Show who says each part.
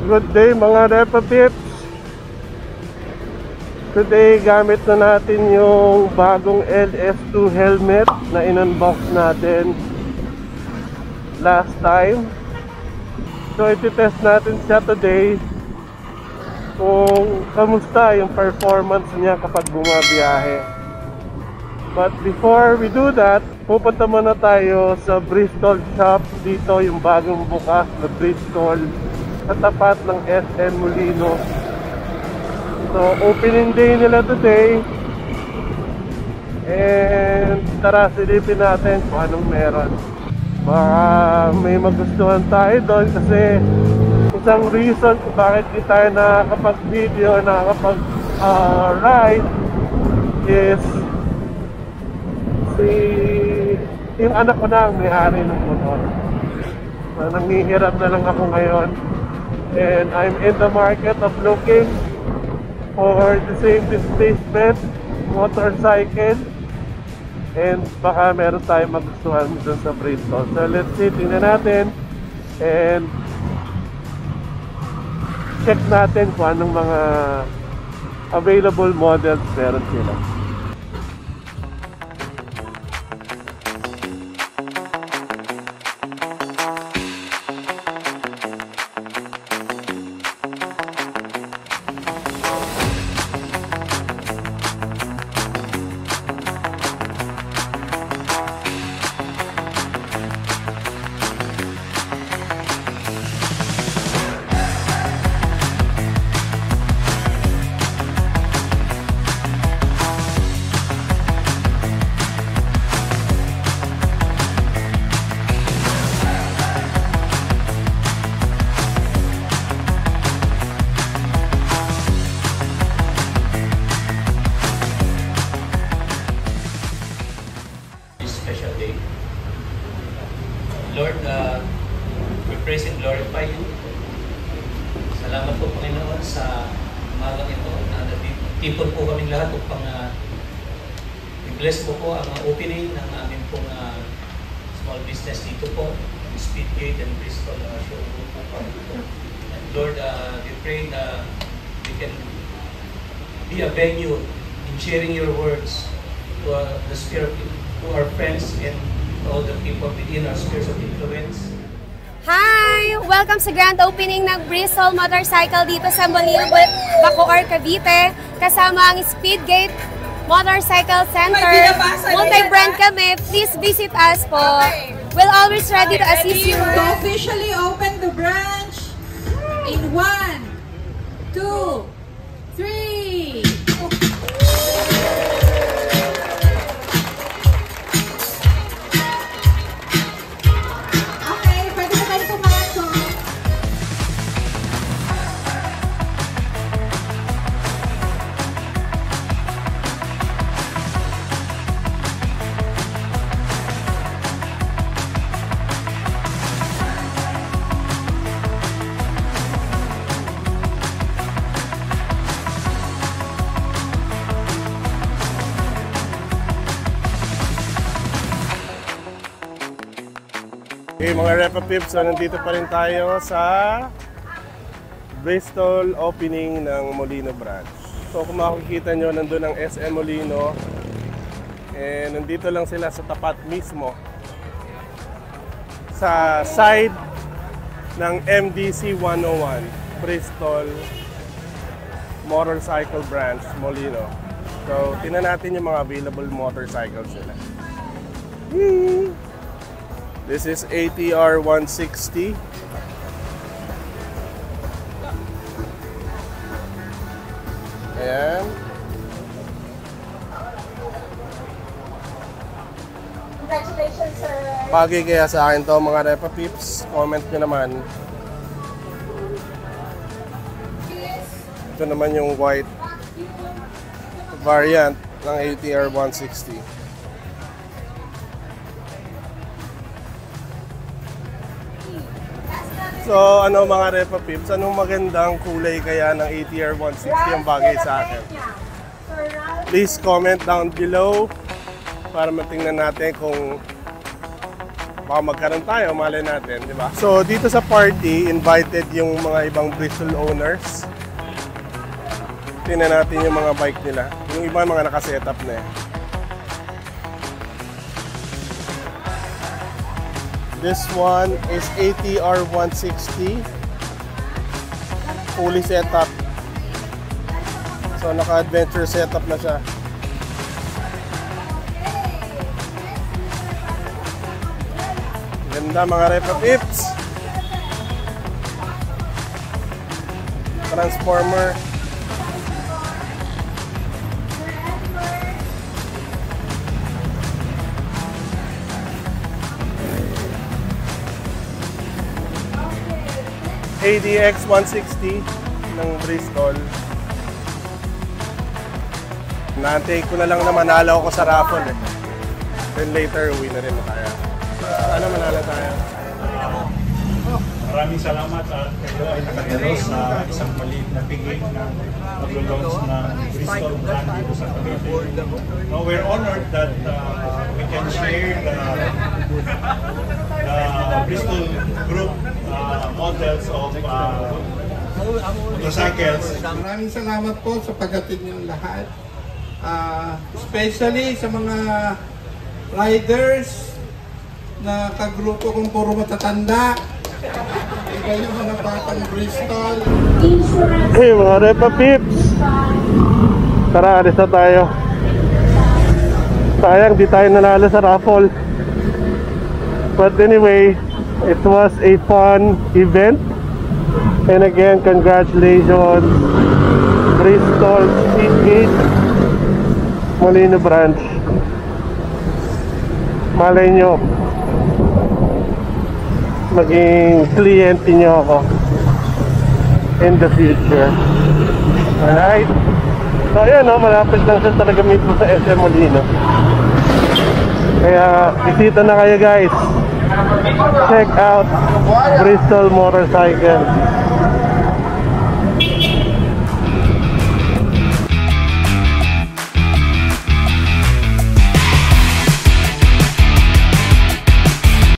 Speaker 1: Good day mga Repa Pips. Today gamit na natin yung bagong LS2 helmet na in-unbox natin last time. So iti-test natin siya today kung kamusta yung performance niya kapag bumabiyahe. But before we do that, pupunta muna tayo sa Bristol shop. Dito yung bagong bukas na Bristol sa tapat ng SM Molino. So opening day nila today, and tara silipin natin kung anong meron. Baka may magustuhan tayo doon, kasi isang reason kung bakit di tayo nakakapag-video, nakakapag-ride is yung anak ko na ang may-ari ng motor. Nanghihirap na lang ako ngayon, and I'm in the market of looking for the same displacement motorcycle, and baka meron tayong magustuhan dun sa Bristol. So let's see, tingnan natin and check natin kung anong mga available models meron sila.
Speaker 2: Lord, we praise and glorify you. Salamat po, Panginoon, sa umagang ito na natipon po kaming lahat upang i-bless mo po ang opening ng aming pong small business dito po, Speedgate and Bristol showroom po. And Lord, we pray na we can be a venue in sharing your words to the spirit, to our friends and all the people within our spheres of influence.
Speaker 3: Hi! Welcome sa grand opening ng Bristol Motorcycle dito sa Molino, Bacoor, Cavite. Kasama ang Speedgate Motorcycle Center. Multi-brand kami. Please visit us po. We'll always ready to assist you.
Speaker 4: To officially open the branch in 1, 2, 3.
Speaker 1: Okay mga Repa Pips, so nandito pa rin tayo sa Bristol opening ng Molino branch. So kung makikita nyo, nandun ang SM Molino, and nandito lang sila sa tapat mismo sa side ng MDC 101 Bristol Motorcycle Branch Molino. So tingnan natin yung mga available motorcycles nila. This is ATR 160. Ayan.
Speaker 3: Congratulations, sir.
Speaker 1: Bagay kaya sa akin to mga Repa Pips? Comment nyo naman. Ito naman yung white variant ng ATR 160. So ano mga Repa Pips, anong magandang kulay kaya ng ATR 160 ang bagay sa akin? Please comment down below para matingnan natin kung baka magkaroon tayo, malay natin, di ba? So, dito sa party, invited yung mga ibang Bristol owners. Tingnan natin yung mga bike nila. Yung iba mga nakasetup na eh. This one is ATR 160. Fully setup. So, naka-adventure setup na siya. Ganda mga Repa Pips. Transformer. ADX 160 ng Bristol. Naantay ko na lang na manalo ako sa raffle eh. Then later, uwi na rin tayo. Ano manalo tayo?
Speaker 5: Maraming salamat at kayo ay nakatalo sa isang maliit na piging na mag-launch ng Bristol brand dito sa Cavite. No, we're honored that we can share the Bristol Group models of motorcycles.
Speaker 6: Maraming salamat po sa paghatid niyong lahat. Especially sa mga riders na kagrupo kong puro matatanda. Iba yung mga batang Bristol.
Speaker 1: Hey mga Repa Pips! Tara, alis na tayo. Sayang, di tayo nanalo sa raffle. But anyway, it was a fun event. And again, congratulations Bristol Speedgate Molino branch. Malay nyo, maging kliyente nyo ako in the future. Alright. So ayan o, malapit lang siya talaga mismo sa SM Molino. Kaya bisita na kayo guys. Check out Bristol Motorcycle.